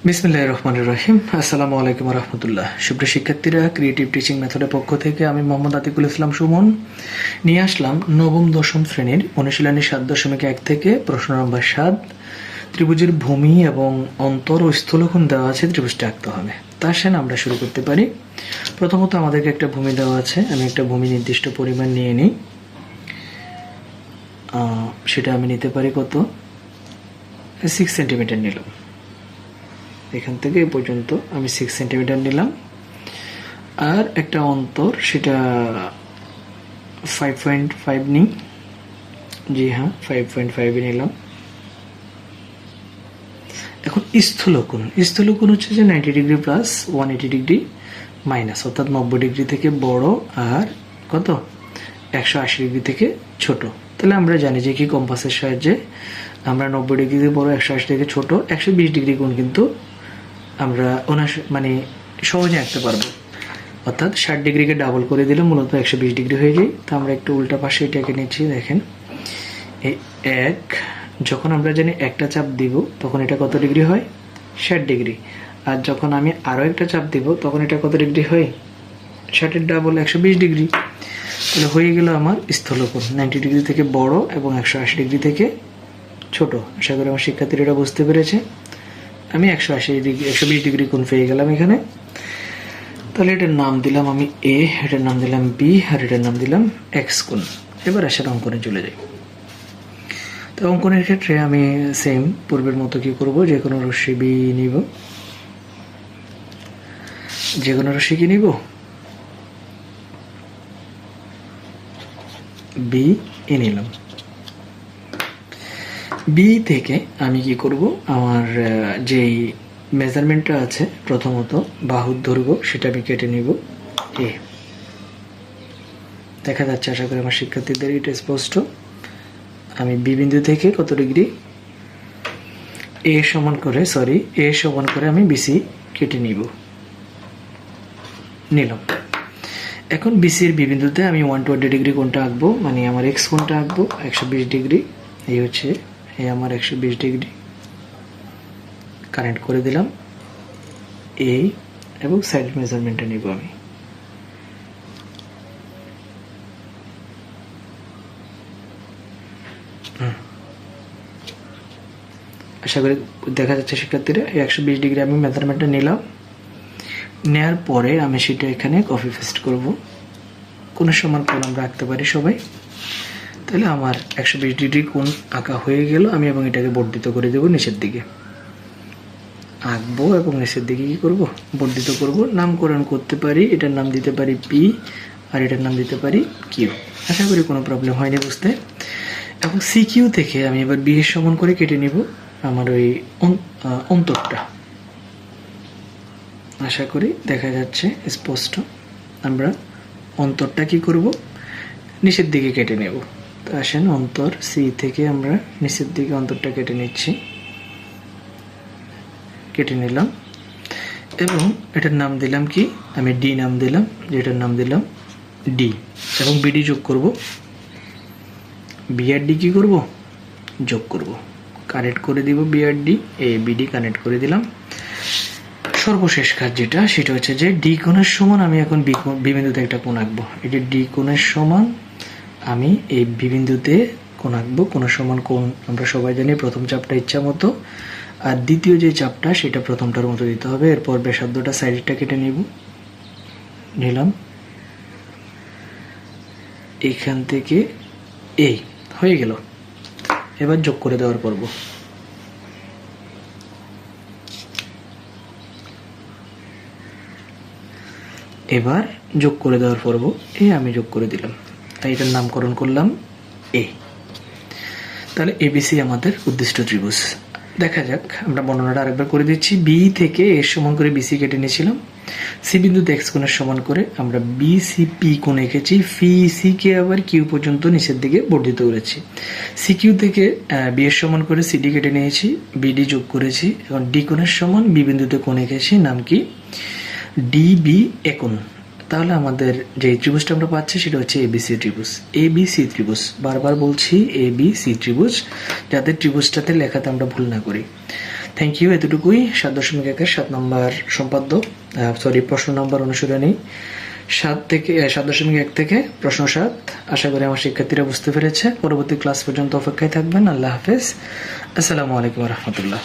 বিসমিল্লাহির রহমানির রহিম। আসসালামু আলাইকুম রহমতুল্লাহ। সুপ্রিয় শিক্ষার্থীরা, ক্রিয়েটিভ টিচিং মেথডের পক্ষ থেকে আমি মোহাম্মদ আতিকুল ইসলাম সুমন নিয়ে আসলাম নবম দশম শ্রেণীর অনুশীলনী 7.1 থেকে প্রশ্ন নম্বর 7। ত্রিভুজের ভূমি এবং অন্তর ও স্থূলকোণ দেওয়া আছে, ত্রিভুজটা আঁকতে হবে। তার সাথে আমরা শুরু করতে পারি। প্রথমত আমাদেরকে একটা ভূমি দেওয়া আছে, আমি একটা ভূমি নির্দিষ্ট পরিমাণ নিয়ে নিই। সেটা আমি নিতে পারি কত, 6 সেন্টিমিটার নিলাম। এখান থেকে এ পর্যন্ত আমি 6 সেন্টিমিটার নিলাম। আর একটা অন্তর, সেটা 5.5 নিই। জি হ্যাঁ, 5.5 নিলাম। এখন স্থূলকোণ হচ্ছে যে 90 ডিগ্রি প্লাস 180 ডিগ্রি মাইনাস, অর্থাৎ 90 ডিগ্রি থেকে বড় আর কত 180 ডিগ্রি থেকে ছোট। তাহলে আমরা জানি যে কি কম্পাসের সাহায্যে আমরা 90 ডিগ্রি থেকে বড় 180 থেকে ছোট 120 ডিগ্রি কোণ কিন্তু আমরা সহজে আঁকতে পারবো। অর্থাৎ 60 ডিগ্রিকে ডাবল করে দিলে মূলত 120 ডিগ্রি হয়ে যায়। তো আমরা একটু উল্টা পাশে এটাকে নিচ্ছি। দেখেন, এই যখন আমরা জানি একটা চাপ দিব তখন এটা কত ডিগ্রি হয়, 60 ডিগ্রি। আর যখন আমি আরও একটা চাপ দিব তখন এটা কত ডিগ্রি হয়, 60-এর ডাবল 120 ডিগ্রি। তাহলে হয়ে গেল আমার স্থূলকোণ 90 ডিগ্রি থেকে বড় এবং 180 ডিগ্রি থেকে ছোট। আশা করি আমার শিক্ষার্থীরা এটা বুঝতে পেরেছে। আমি 120 ডিগ্রি কোণ পেয়ে গেলাম এখানে। তাহলে এটার নাম দিলাম আমি এ, এটার নাম দিলাম বি, আর এটার নাম দিলাম এক্স কোণ। এবার আসার অঙ্কনে চলে যাই। তো অঙ্কনের ক্ষেত্রে আমি সেম পূর্বের মতো কি করব, যে কোনো রশ্মি বি নিব, যে কোনো রশ্মি কি নিব, বি এ নিলাম। বি থেকে আমি কি করব, আমার যেই মেজারমেন্টটা আছে প্রথমত বাহুর দৈর্ঘ্য, সেটা আমি কেটে নিব এ। দেখা যাচ্ছে, আশা করি আমার শিক্ষার্থীদের এটা স্পষ্ট। আমি বি বিন্দু থেকে কত ডিগ্রি, এ সমান করে আমি বিসি কেটে নিলাম। এখন বিসির বি বিন্দুতে আমি 120 ডিগ্রি কোণটা আঁকবো, মানে আমার এক্স কোণটা আঁকবো 120 ডিগ্রি। এই হচ্ছে এই আমার 120 ডিগ্রি কানেক্ট করে দিলাম এই, এবং সাইড মেজারমেন্টটা নিব আমি। আশা করি দেখা যাচ্ছে শিক্ষার্থীরা, 120 ডিগ্রি আমি মেজারমেন্টটা নিলাম। নেওয়ার পরে আমি সেটা এখানে কপি পেস্ট করব। কোণের সমান কোণ আমরা আঁকতে পারি সবাই। তাহলে আমার 120 ডিগ্রি কোণ আঁকা হয়ে গেল। আমি এবং এটাকে বর্ধিত করে দেবো, নিচের দিকে আঁকবো এবং নিচের দিকে কি করব, বর্ধিত করব। নামকরণ করতে পারি, এটার নাম দিতে পারি পি, আর এটার নাম দিতে পারি কিউ। আশা করি কোনো প্রবলেম হয়নি বুঝতে। এবং সি কিউ থেকে আমি এবার বি এর সমান করে কেটে নিব আমার ওই অন্তরটা। আশা করি দেখা যাচ্ছে স্পষ্ট। আমরা অন্তরটা কি করব, নিচের দিকে কেটে নেব। তো আসেন, অন্তর সি থেকে আমরা নিচের দিকে অন্তরটা কেটে নিচ্ছি, কেটে নিলাম। এবং এটার নাম দিলাম কি, আমি ডি নাম দিলাম, যেটার নাম দিলাম ডি। এবং বিডি যোগ করব, বি আর ডি কি করব, যোগ করব। কানেক্ট করে দিব বি আর ডি, এ বিডি কানেক্ট করে দিলাম। সর্বশেষ কাজ যেটা, সেটা হচ্ছে যে ডি কোণের সমান আমি এখন বি বিন্দুতে একটা কোণ আঁকবো। এই যে ডি কোণের সমান আমি এই বি বিন্দুতে কোণ আঁকবো। কোণের সমান কোণ আমরা সবাই জানি, প্রথম চাপটা ইচ্ছা মতো, আর দ্বিতীয় যে চাপটা সেটা প্রথমটার মতো দিতে হবে। এরপর ব্যাসার্ধটা সাইডটা কেটে নিলাম। এইখান থেকে এই হয়ে গেল। এবার যোগ করে দেওয়ার পর্ব। এবার যোগ করে দেওয়ার পর্ব এ আমি যোগ করে দিলাম, তাই এটার নামকরণ করলাম এ। তাহলে এবিসি আমাদের উদ্দিষ্ট ত্রিভুজ। দেখা যাক, আমরা বর্ণনাটা আরেকবার করে দিচ্ছি। বি থেকে এর সমান করে বিসি কেটে নিয়েছিলাম। সি বিন্দুতে এক্স কোণের সমান করে আমরা বিসিপি কোণ এঁকেছি। সি কে আবার কিউ পর্যন্ত নিচের দিকে বর্ধিত করেছি। সি কিউ থেকে বি এর সমান করে সিডি কেটে নিয়েছি, বিডি যোগ করেছি। এখন ডি কোণের সমান বি বিন্দুতে কোণ এঁকেছি, নাম কি ডিবি এ কোণ। তাহলে আমাদের যে ত্রিভুজটা আমরা পাচ্ছি সেটা হচ্ছে এবিসি ত্রিভুজ। এবিসি ত্রিভুজ, বারবার বলছি এবিসি ত্রিভুজ, যাতে ত্রিভুজটাতে লেখাতে আমরা ভুল না করি। Thank you. এতটুকুই 7.1-এর 7 নম্বর সম্পাদ্য, প্রশ্ন নম্বর অনুশীলনী 7.1 থেকে প্রশ্ন 7। আশা করি আমার শিক্ষার্থীরা বুঝতে পেরেছে। পরবর্তী ক্লাস পর্যন্ত অপেক্ষায় থাকবেন। আল্লাহ হাফেজ। আসসালামু আলাইকুম রহমতুল্লাহ।